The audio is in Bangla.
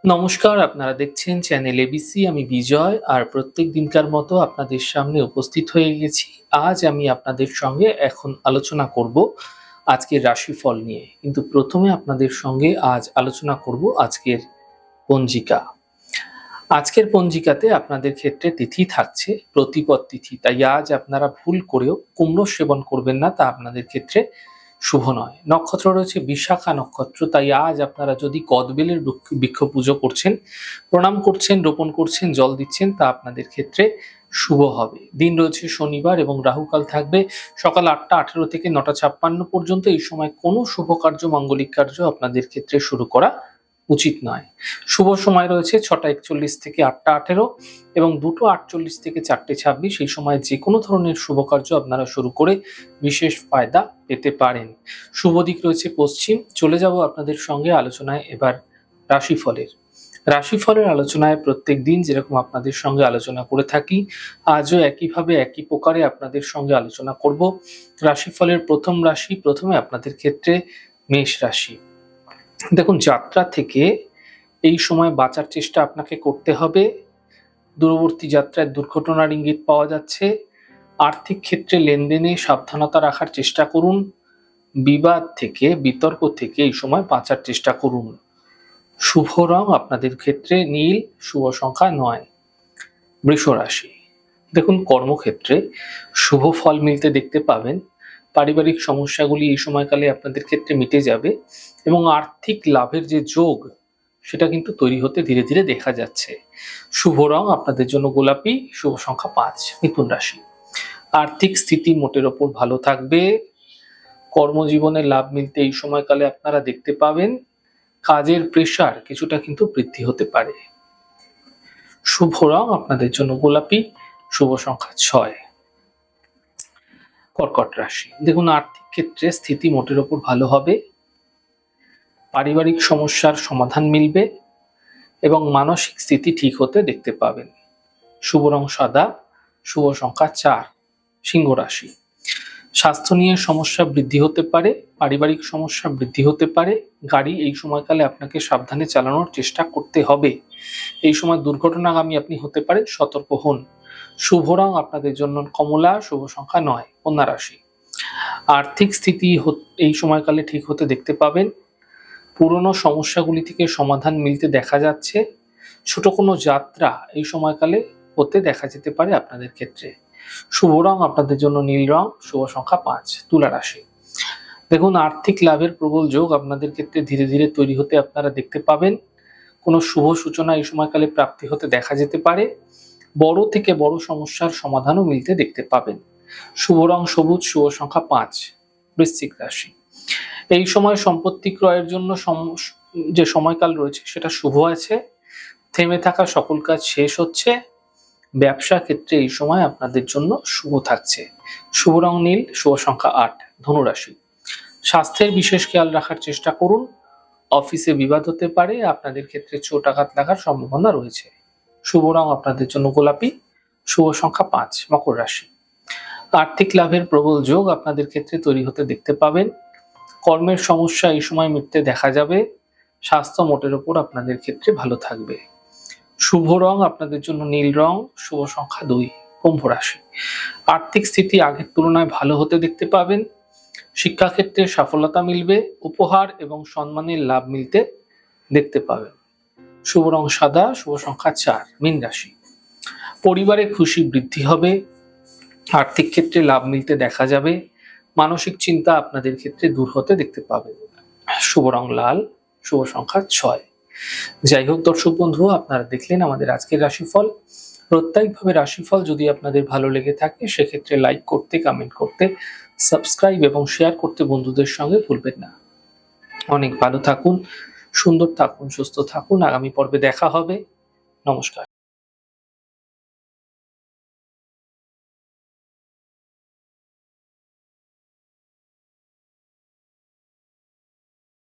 নমস্কার, আপনারা দেখছেন চ্যানেল এবিসি। আমি বিজয় আর প্রত্যেক দিনকার মতো আপনাদের সামনে উপস্থিত হয়ে গেছি। আজ আমি আপনাদের সঙ্গে এখন আলোচনা করব আজকের রাশিফল নিয়ে। কিন্তু প্রথমে আপনাদের সঙ্গে আজ আলোচনা করব আজকের পঞ্জিকা। আজকের পঞ্জিকাতে আপনাদের ক্ষেত্রে তিথি থাকছে প্রতিপদ তিথি। তাই আজ আপনারা ভুল করেও কুমড়ো সেবন করবেন না, তা আপনাদের ক্ষেত্রে শুভ নয়। নক্ষত্র রয়েছে বিশাখা নক্ষত্র, তাই আজ আপনারা যদি কদবেলের বৃক্ষ পুজো করছেন, প্রণাম করছেন, রোপণ করছেন, জল দিচ্ছেন, তা আপনাদের ক্ষেত্রে শুভ হবে। দিন রয়েছে শনিবার এবং রাহুকাল থাকবে সকাল ৮টা ১৮ থেকে ৯টা ৫৬ পর্যন্ত। এই সময় কোনো শুভ কার্য, মাঙ্গলিক কার্য আপনাদের ক্ষেত্রে শুরু করা উচিত নয়। শুভ সময় রয়েছে ৬টা ৪১ থেকে ৮টা ১৮ এবং ২টো ৪৮ থেকে ৪টে ২৬। এই সময় যে কোনো ধরনের শুভ কার্য আপনারা শুরু করে বিশেষ ফায়দা পেতে পারেন। শুভ দিক রয়েছে পশ্চিম। চলে যাব আপনাদের সঙ্গে আলোচনায় এবার রাশিফলের। রাশিফলের আলোচনায় প্রত্যেক দিন যেরকম আপনাদের সঙ্গে আলোচনা করে থাকি, আজও একইভাবে একই প্রকারে আপনাদের সঙ্গে আলোচনা করব। রাশিফলের প্রথম রাশি, প্রথমে আপনাদের ক্ষেত্রে মেষ রাশি। দেখুন, যাত্রা থেকে এই সময় বাঁচার চেষ্টা আপনাকে করতে হবে। দূরবর্তী যাত্রায় দুর্ঘটনার ইঙ্গিত পাওয়া যাচ্ছে। আর্থিক ক্ষেত্রে লেনদেনে সাবধানতা রাখার চেষ্টা করুন। বিবাদ থেকে, বিতর্ক থেকে এই সময় বাঁচার চেষ্টা করুন। শুভ রং আপনাদের ক্ষেত্রে নীল, শুভ সংখ্যা ৯। বৃষ রাশি। দেখুন, কর্মক্ষেত্রে শুভ ফল মিলতে দেখতে পাবেন। পারিবারিক সমস্যাগুলি এই সময়কালে আপনাদের ক্ষেত্রে মিটে যাবে এবং আর্থিক লাভের যে যোগ, সেটা কিন্তু তৈরি হতে ধীরে ধীরে দেখা যাচ্ছে। শুভ রং আপনাদের জন্য গোলাপি, শুভ সংখ্যা ৫। মিথুন রাশি। আর্থিক স্থিতি মোটের ওপর ভালো থাকবে। কর্মজীবনে লাভ মিলতে এই সময়কালে আপনারা দেখতে পাবেন। কাজের প্রেশার কিছুটা কিন্তু বৃদ্ধি হতে পারে। শুভ রং আপনাদের জন্য গোলাপি, শুভ সংখ্যা ৬। কর্কট রাশি। দেখুন, আর্থিক ক্ষেত্রে স্থিতি মোটের ওপর ভালো হবে। পারিবারিক সমস্যার সমাধান মিলবে এবং মানসিক স্থিতি ঠিক হতে দেখতে পাবেন। শুভ রং সাদা, শুভ সংখ্যা ৪। সিংহ রাশি। স্বাস্থ্য নিয়ে সমস্যা বৃদ্ধি হতে পারে, পারিবারিক সমস্যা বৃদ্ধি হতে পারে। গাড়ি এই সময়কালে আপনাকে সাবধানে চালানোর চেষ্টা করতে হবে। এই সময় দুর্ঘটনাগামী আপনি হতে পারেন, সতর্ক হন। শুভ রং আপনাদের জন্য কমলা, শুভ সংখ্যা ৯। কন্যা রাশি। আর্থিক স্থিতি এই সময়কালে ঠিক হতে দেখতে পাবেন। পুরনো সমস্যাগুলি থেকে সমাধান মিলতে দেখা যাচ্ছে। ছোট কোনো যাত্রা এই সময়কালে হতে দেখা যেতে পারে আপনাদের ক্ষেত্রে। শুভ রং আপনাদের জন্য নীল রং, শুভ সংখ্যা ৫। তুলা রাশি। দেখুন, আর্থিক লাভের প্রবল যোগ আপনাদের ক্ষেত্রে ধীরে ধীরে তৈরি হতে আপনারা দেখতে পাবেন। কোনো শুভ সূচনা এই সময়কালে প্রাপ্তি হতে দেখা যেতে পারে। বড় থেকে বড় সমস্যার সমাধানও মিলতে দেখতে পাবেন। শুভ রং সবুজ, শুভ সংখ্যা ৫। বৃশ্চিক রাশি। এই সময় সম্পত্তি ক্রয়ের জন্য যে সময়কাল রয়েছে সেটা শুভ আছে। থেমে থাকা সকল কাজ শেষ হচ্ছে। ব্যবসা ক্ষেত্রে এই সময় আপনাদের জন্য শুভ থাকছে। শুভ রং নীল, শুভ সংখ্যা ৮। ধনুরাশি। স্বাস্থ্যের বিশেষ খেয়াল রাখার চেষ্টা করুন। অফিসে বিবাদ হতে পারে, আপনাদের ক্ষেত্রে চোট আঘাত লাগার সম্ভাবনা রয়েছে। শুভ রং আপনাদের জন্য গোলাপি, শুভ সংখ্যা ৫। মকর রাশি। আর্থিক লাভের প্রবল যোগ আপনাদের ক্ষেত্রে তৈরি হতে দেখতে পাবেন। কর্মের সমস্যা এই সময় মিটতে দেখা যাবে। স্বাস্থ্য মোটের ওপর আপনাদের ক্ষেত্রে ভালো থাকবে। শুভ রং আপনাদের জন্য নীল রং, শুভ সংখ্যা ২। কুম্ভ রাশি। আর্থিক স্থিতি আগের তুলনায় ভালো হতে দেখতে পাবেন। শিক্ষাক্ষেত্রে সফলতা মিলবে। উপহার এবং সম্মানের লাভ মিলতে দেখতে পাবেন। শুভ রং সাদা, শুভ সংখ্যা ৪। মীন রাশি। পরিবারে খুশি বৃদ্ধি হবে। আর্থিক ক্ষেত্রে লাভ মিলতে দেখা যাবে। মানসিক চিন্তা আপনাদের ক্ষেত্রে দূর হতে দেখতে পাবেন। শুভ রং লাল, শুভ সংখ্যা ৬। যাই হোক দর্শক বন্ধু, আপনারা দেখলেন আমাদের আজকের রাশিফল। প্রত্যেকভাবে রাশিফল যদি আপনাদের ভালো লেগে থাকে, সেক্ষেত্রে লাইক করতে, কমেন্ট করতে, সাবস্ক্রাইব এবং শেয়ার করতে বন্ধুদের সঙ্গে ভুলবেন না। অনেক ভালো থাকুন, সুন্দর থাকুন, সুস্থ থাকুন। আগামী পর্বে দেখা হবে। নমস্কার।